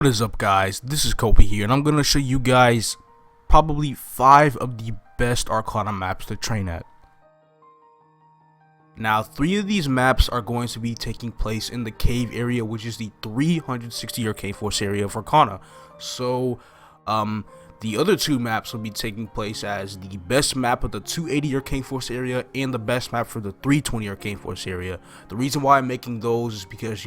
What is up, guys? This is Kobe here, and I'm gonna show you guys probably 5 of the best Arcana maps to train at. Now, 3 of these maps are going to be taking place in the cave area, which is the 360 Arcane Force area of Arcana. So, the other 2 maps will be taking place as the best map of the 280 Arcane Force area and the best map for the 320 Arcane Force area. The reason why I'm making those is because,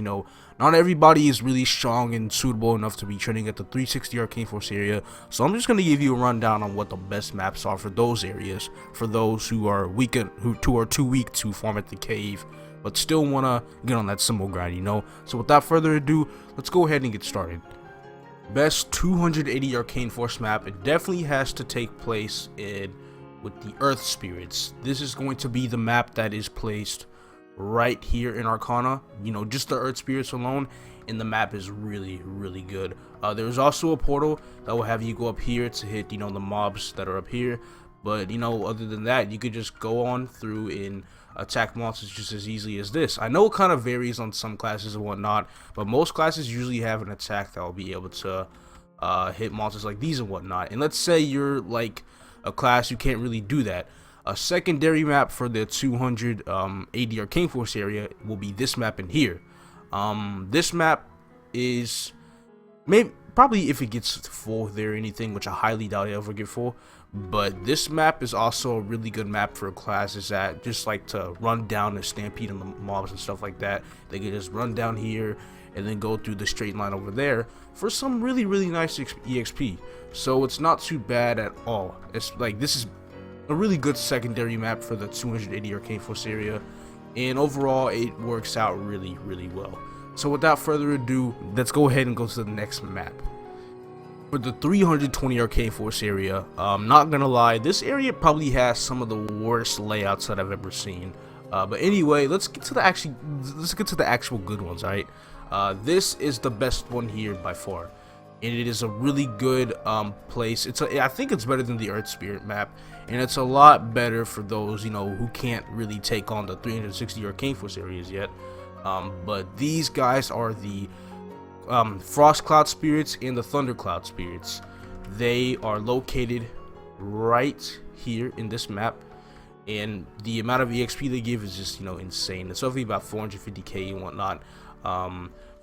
not everybody is really strong and suitable enough to be training at the 360 Arcane Force area. So I'm just going to give you a rundown on what the best maps are for those areas, for those who are too weak to farm at the cave, but still want to get on that symbol grind, So without further ado, let's go ahead and get started. Best 280 Arcane Force map, it definitely has to take place with the Earth Spirits. This is going to be the map that is placed right here in Arcana, just the Earth Spirits alone, and the map is really good. There's also a portal that will have you go up here to hit the mobs that are up here, but other than that, you could just go on through and attack monsters just as easily as this. I know it kind of varies on some classes and whatnot, but most classes usually have an attack that will be able to hit monsters like these and whatnot. And let's say you're like a class who can't really do that. A secondary map for the 280 Arcane Force area will be this map in here. This map is probably, if it gets full there or anything, which I highly doubt it ever get full, but this map is also a really good map for classes that just like to run down and stampede on the mobs and stuff like that. They can just run down here and then go through the straight line over there for some really nice EXP. So it's not too bad at all. It's like, this is a really good secondary map for the 280 Arcane Force area, and overall it works out really well. So without further ado, let's go ahead and go to the next map. For the 320 Arcane Force area, I'm not gonna lie, this area probably has some of the worst layouts that I've ever seen. But anyway, let's get to the actual good ones. Alright, this is the best one here by far, and it is a really good place. I think it's better than the Earth Spirit map, and it's a lot better for those who can't really take on the 360 Arcane Force areas yet. But these guys are the Frost Cloud Spirits and the Thunder Cloud Spirits. They are located right here in this map, and the amount of EXP they give is just insane. It's roughly about 450k and whatnot,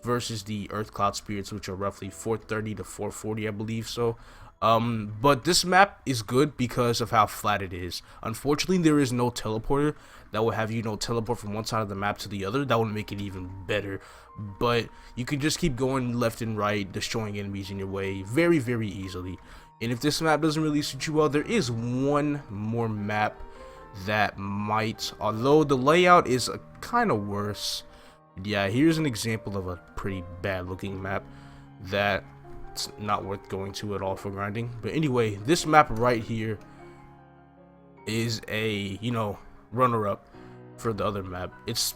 versus the Earth Cloud Spirits, which are roughly 430 to 440, I believe. So but this map is good because of how flat it is. Unfortunately, there is no teleporter that will have you teleport from one side of the map to the other. That would make it even better, but you can just keep going left and right, destroying enemies in your way very easily. And if this map doesn't really suit you well, there is one more map that might, although the layout is kind of worse. Yeah, here's an example of a pretty bad looking map that it's not worth going to at all for grinding. But anyway, this map right here is a runner-up for the other map. It's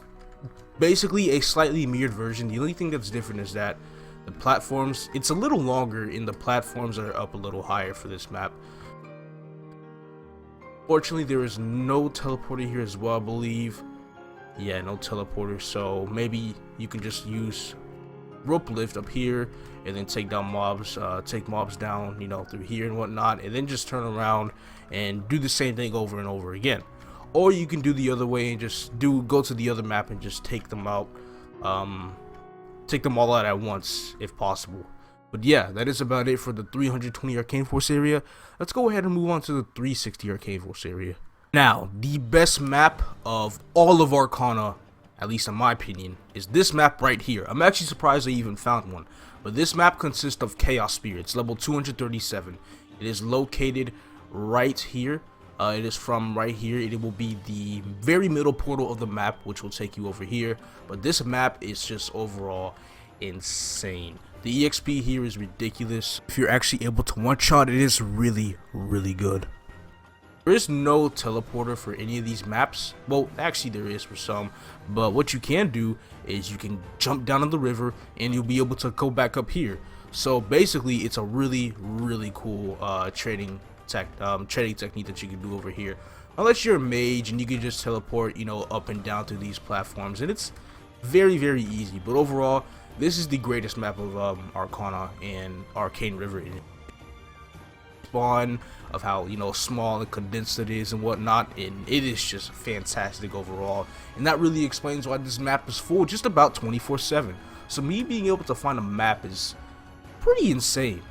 basically a slightly mirrored version. The only thing that's different is that the platforms, it's a little longer, and the platforms are up a little higher for this map. Fortunately, there is no teleporter here as well, I believe. Yeah, no teleporter, so maybe you can just use rope lift up here and then take down mobs, take mobs down through here and whatnot, and then just turn around and do the same thing over and over again. Or you can do the other way and just go to the other map and just take them out, take them all out at once if possible. But yeah, that is about it for the 320 Arcane Force area. Let's go ahead and move on to the 360 Arcane Force area. Now, the best map of all of Arcana, at least in my opinion, is this map right here. I'm actually surprised I even found one. But this map consists of Chaos Spirits, level 237. It is located right here. It is from right here. It will be the very middle portal of the map, which will take you over here. But this map is just overall insane. The EXP here is ridiculous. If you're actually able to one-shot, it is really good. There is no teleporter for any of these maps. Well, actually there is for some, but what you can do is you can jump down in the river and you'll be able to go back up here. So basically it's a really cool trading technique that you can do over here. Unless you're a mage and you can just teleport up and down through these platforms, and it's very easy. But overall, This is the greatest map of Arcana and Arcane River. Spawn of how, you know, small and condensed it is and whatnot, and it is just fantastic overall, and that really explains why this map is full just about 24/7. So me being able to find a map is pretty insane.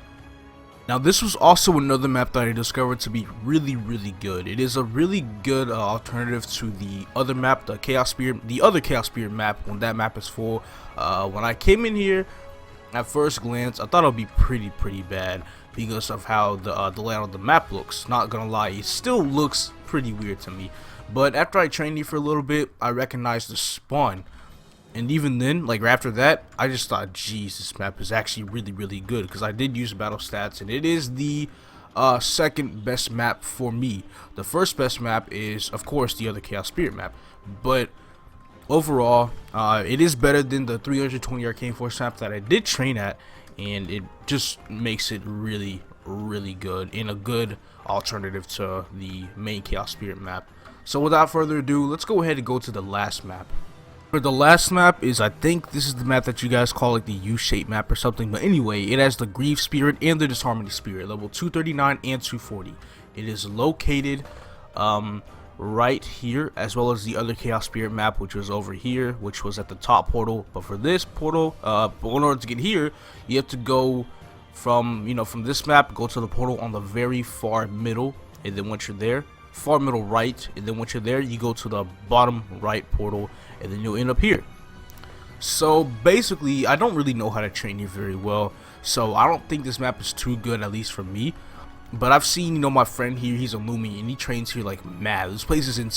Now this was also another map that I discovered to be really good. It is a really good alternative to the other map, the other Chaos Spirit map, when that map is full. When I came in here, at first glance, I thought it would be pretty bad because of how the layout of the map looks. Not gonna lie, it still looks pretty weird to me. But after I trained here for a little bit, I recognized the spawn. And even then, like after that, I just thought, geez, this map is actually really good, because I did use battle stats, and it is the second best map for me. The first best map is, of course, the other Chaos Spirit map, but overall, it is better than the 320 Arcane Force map that I did train at, and it just makes it really good and a good alternative to the main Chaos Spirit map. So without further ado, let's go ahead and go to the last map. For the last map is, I think this is the map that you guys call like the U-shaped map or something, but anyway, it has the Grief Spirit and the Disharmony Spirit, level 239 and 240. It is located right here, as well as the other Chaos Spirit map, which was over here, which was at the top portal. But for this portal, in order to get here, you have to go from, you know, from this map, go to the portal on the very far middle, and then once you're there, far middle right, and then once you're there, you go to the bottom right portal, and then you'll end up here. So basically, I don't really know how to train here very well, so I don't think this map is too good, at least for me. But I've seen, you know, my friend here, he's a Lumi, and he trains here like mad. This place is just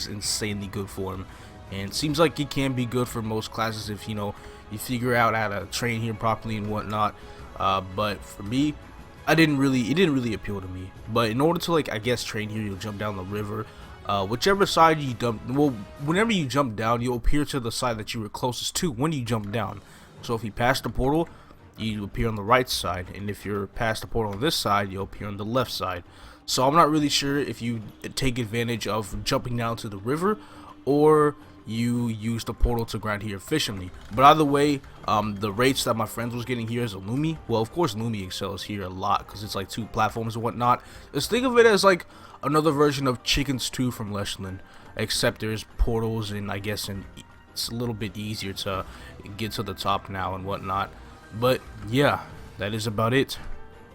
insanely good for him, and it seems like it can be good for most classes if, you know, you figure out how to train here properly and whatnot. But for me, it didn't really appeal to me. But in order to, like, I guess train here, you'll jump down the river. Whichever side you whenever you jump down, you'll appear to the side that you were closest to when you jump down. So if you pass the portal, you appear on the right side, and if you're past the portal on this side, you'll appear on the left side. So I'm not really sure if you take advantage of jumping down to the river, or you use the portal to grind here efficiently. But either way, the rates that my friend was getting here as a Lumi, well, of course Lumi excels here a lot because it's like 2 platforms and whatnot. Just think of it as like another version of Chickens 2 from Leshland, except there's portals, and I guess it's a little bit easier to get to the top now and whatnot. But yeah, that is about it.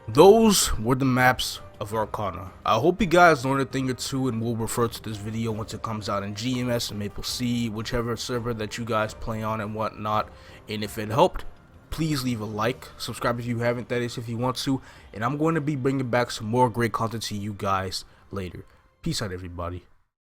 Those were the maps of Arcana. I hope you guys learned a thing or two, and will refer to this video once it comes out in GMS and MapleStory, whichever server that you guys play on and whatnot. And if it helped, please leave a like, subscribe if you haven't, that is if you want to, and I'm going to be bringing back some more great content to you guys later. Peace out, everybody.